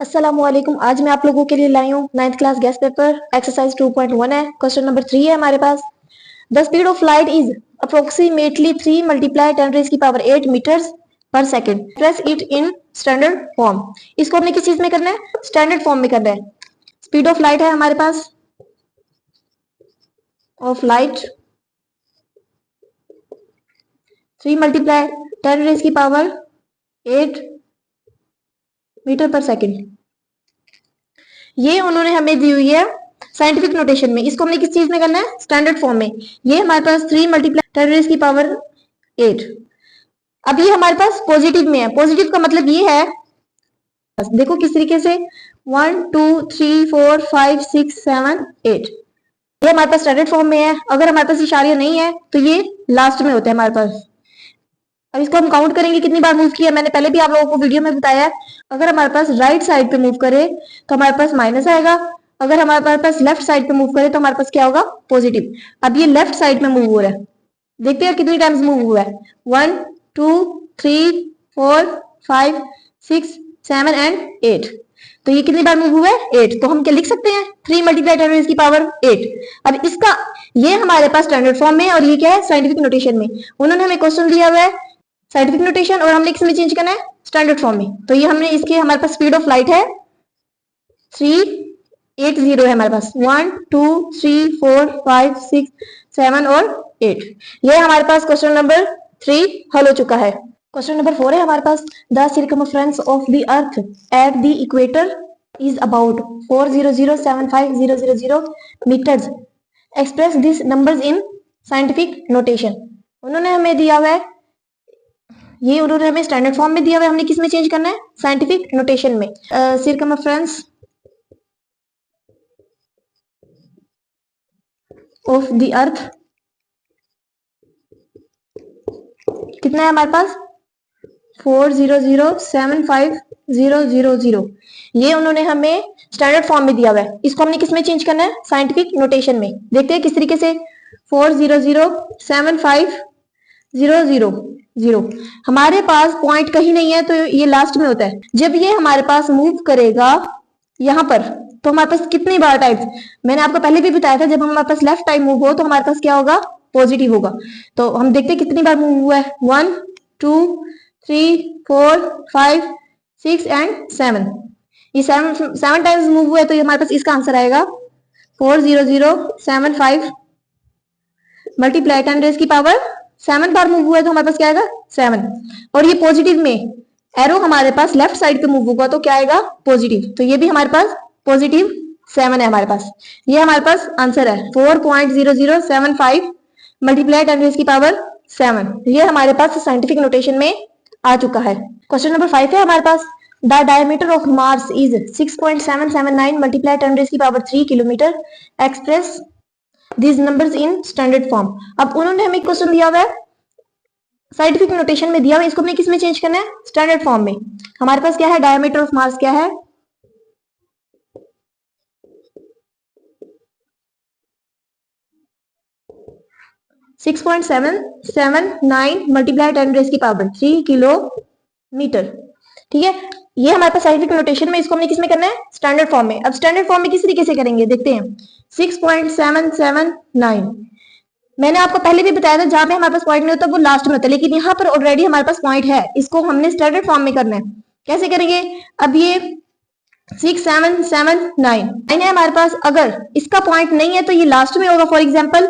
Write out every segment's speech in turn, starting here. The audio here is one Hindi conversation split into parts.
अस्सलामुअलैकुम। आज मैं आप लोगों के लिए लाई हूँ 9th class gas paper exercise 2.1 है। क्वेश्चन नंबर 3 है हमारे पास। The speed of light is approximately 3 multiply 10 raise की पावर 8 मीटर्स पर second. Press it in standard form. इसको हमने किस चीज में करना है? स्टैंडर्ड फॉर्म में करना है। स्पीड ऑफ लाइट है हमारे पास, ऑफ लाइट 3 मल्टीप्लाई 10 रेज की पावर 8 मीटर पर सेकेंड। ये उन्होंने हमें दी हुई है साइंटिफिक नोटेशन में। इसको हमने किस चीज में करना है? स्टैंडर्ड फॉर्म में। ये हमारे पास 3 मल्टीप्लाई 10 रेज की पावर 8। अब ये हमारे पास पॉजिटिव में है। पॉजिटिव का मतलब ये है, देखो किस तरीके से 1 2 3 4 5 6 7 8। ये हमारे पास स्टैंडर्ड फॉर्म में है। अगर हमारे पास इशारिया नहीं है तो ये लास्ट में होता है हमारे पास। अब इसको हम काउंट करेंगे कितनी बार मूव किया। मैंने पहले भी आप लोगों को वीडियो में बताया है। अगर हमारे पास राइट साइड पे मूव करे तो हमारे पास माइनस आएगा। अगर हमारे पास लेफ्ट साइड पे मूव करे तो हमारे पास क्या होगा? पॉजिटिव। अब ये लेफ्ट साइड में मूव हो रहा है, देखते हैं कितनी टाइम्स मूव हुआ है। 1 2 3 4 5 6 7 एंड 8। तो ये कितनी बार मूव हुआ है? 8। तो हम क्या लिख सकते हैं? 3 मल्टीप्लाई 10 रेज़ की पावर 8। अब इसका ये हमारे पास स्टैंडर्ड फॉर्म में है और ये क्या है? साइंटिफिक नोटेशन में। उन्होंने हमें क्वेश्चन दिया हुआ है साइंटिफिक नोटेशन और हमने किसमें चेंज करना है? स्टैंडर्ड फॉर्म में। तो ये हमने इसके हमारे पास स्पीड ऑफ लाइट है 380 है हमारे पास। 1 2 3 4 5 6 7 और 8। ये हमारे पास क्वेश्चन नंबर 3 हल हो चुका है। क्वेश्चन नंबर 4 है हमारे पास। The circumference of the earth at the equator is about 40075,000 metres. Express this numbers in scientific notation. उन्होंने हमें दिया हुआ है, ये उन्होंने हमें स्टैंडर्ड फॉर्म में दिया हुआ है। हमने किस में चेंज करना है? साइंटिफिक नोटेशन में। सर्कमफ्रेंस ऑफ द अर्थ कितना है हमारे पास? 40075,000। ये उन्होंने हमें स्टैंडर्ड फॉर्म में दिया हुआ है। इसको हमने किस में चेंज करना है? साइंटिफिक नोटेशन में। देखते हैं किस तरीके से। 40075,000। हमारे पास पॉइंट कहीं नहीं है तो ये लास्ट में होता है। जब ये हमारे पास मूव करेगा यहाँ पर तो हमारे पास कितनी बार टाइप्स, मैंने आपको पहले भी बताया था, जब हमारे पास लेफ्ट टाइम मूव हो तो हमारे पास क्या होगा? पॉजिटिव होगा। तो हम देखते हैं कितनी बार मूव हुआ है। 1 2 3 4 5 6 एंड 7। ये 7 टाइम्स मूव हुआ है तो ये हमारे पास इसका आंसर आएगा 40075 मल्टीप्लाई 10 रेज़ की पावर 7 बार मूव हुआ है तो हमारे पास क्या आएगा? 7। और ये पॉजिटिव में एरो हमारे पास लेफ्ट साइड पे मूव होगा तो क्या आएगा? पॉजिटिव। तो ये भी हमारे पास पॉजिटिव 7 है हमारे पास। ये हमारे पास आंसर है 4.0075 मल्टीप्लाई 10 रेज़ की पावर 7। ये हमारे पास साइंटिफिक नोटेशन में आ चुका है। क्वेश्चन नंबर 5 है हमारे पास। The diameter of Mars is 6.779 multiply 10 raise की power 3 kilometre. Express these numbers in standard form। अब उन्होंने हमें क्वेश्चन दिया हुआ है साइंटिफिक नोटेशन में दिया हुआ है। इसको हमने किस में चेंज करना है? स्टैंडर्ड फॉर्म में। हमारे पास क्या है? डायमीटर ऑफ मार्स क्या है? 6.779 मल्टीप्लाई 10 रेज़ की पावर 3 किलोमीटर। ठीक है, ये हमारे पास साइंटिफिक नोटेशन में। इसको हमने किस में करना है? स्टैंडर्ड फॉर्म में। अब स्टैंडर्ड फॉर्म में किस तरीके से करेंगे देखते हैं। 6.779 मैंने आपको पहले भी बताया था, जहां पे हमारे पास पॉइंट नहीं होता वो लास्ट में होता है, लेकिन यहाँ पर ऑलरेडी हमारे पास पॉइंट है। इसको हमने स्टैंडर्ड फॉर्म में करना है। कैसे करेंगे? अब ये 6.779 है हमारे पास। अगर इसका पॉइंट नहीं है तो ये लास्ट में होगा। फॉर एग्जाम्पल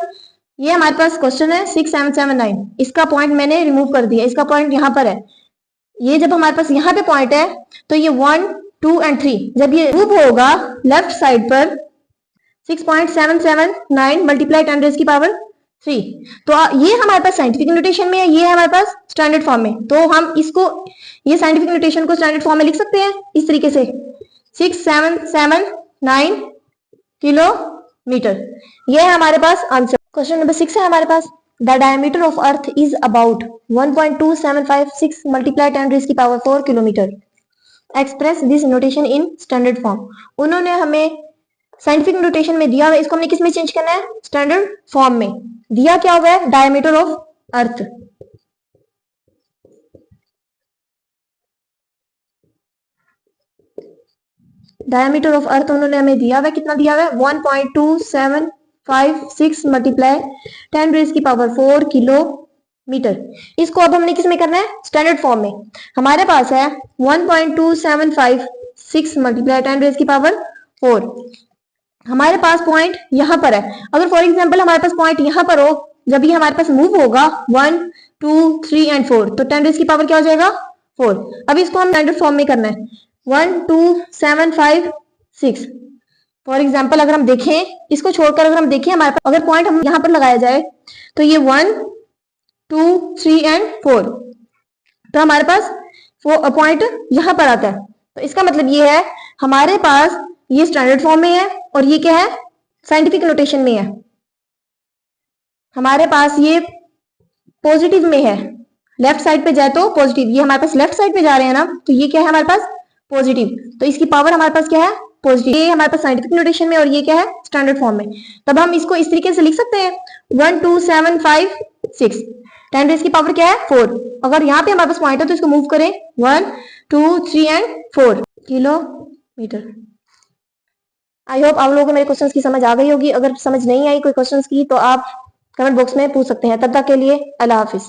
ये हमारे पास क्वेश्चन है 6.779, इसका पॉइंट मैंने रिमूव कर दिया, इसका पॉइंट यहाँ पर है। ये जब हमारे पास यहाँ पे पॉइंट है तो ये 1 2 एंड 3 जब ये मूव होगा लेफ्ट साइड पर 6.779 मल्टीप्लाई 10 रेज़ की पावर 3। तो ये हमारे पास साइंटिफिक नोटेशन में है, ये है हमारे पास स्टैंडर्ड फॉर्म में। तो हम इसको, ये साइंटिफिक नोटेशन को स्टैंडर्ड फॉर्म में लिख सकते हैं इस तरीके से 6.779 किलोमीटर। ये है हमारे पास आंसर। क्वेश्चन नंबर 6 है हमारे पास। The diameter of earth is about 1.2756 multiply 10 raise की power 4 kilometre. Express this notation in standard form. उन्होंने हमें साइंटिफिक नोटेशन में दिया हुआ है, इसको हमने किस में चेंज करना है? स्टैंडर्ड फॉर्म में। दिया क्या हुआ है? Diameter of earth. Diameter of अर्थ उन्होंने हमें दिया हुआ है, कितना दिया हुआ है 1.2756 मल्टीप्लाई 10 रेज़ की पावर 4 किलोमीटर। इसको अब हमने किस में करना है, स्टैंडर्ड फॉर्म में। हमारे पास है 1.2756 मल्टीप्लाई 10 रेज़ की पावर 4। हमारे पास पॉइंट यहां पर है, अगर फॉर एग्जांपल हमारे पास पॉइंट यहां पर हो, जब ये हमारे पास मूव होगा 1 2 3 एंड 4, तो 10 रेज़ की पावर क्या हो जाएगा 4। अब इसको हम स्टैंडर्ड फॉर्म में करना है 12756। फॉर एग्जाम्पल अगर हम देखें, इसको छोड़कर अगर हम देखें हमारे पास अगर पॉइंट हम यहां पर लगाया जाए तो ये 1 2 3 एंड 4, तो हमारे पास पॉइंट यहां पर आता है। तो इसका मतलब ये है हमारे पास ये स्टैंडर्ड फॉर्म में है और ये क्या है, साइंटिफिक नोटेशन में है। हमारे पास ये पॉजिटिव में है, लेफ्ट साइड पे जाए तो पॉजिटिव, ये हमारे पास लेफ्ट साइड पे जा रहे हैं ना, तो ये क्या है हमारे पास पॉजिटिव, तो इसकी पावर हमारे पास क्या है पॉजिटिव। ये हमारे पास साइंटिफिक नोटेशन में और ये क्या है स्टैंडर्ड फॉर्म में। तब हम इसको इस तरीके से लिख सकते हैं 12756, 10 रेज़ की पावर क्या है 4। अगर यहाँ पे हमारे पास पॉइंट है तो इसको मूव करें 1 2 3 एंड 4 किलोमीटर। आई होप आप लोगों को मेरे क्वेश्चंस की समझ आ गई होगी। अगर समझ नहीं आई कोई क्वेश्चंस की तो आप कमेंट बॉक्स में पूछ सकते हैं। तब तक के लिए अल्लाह हाफिज।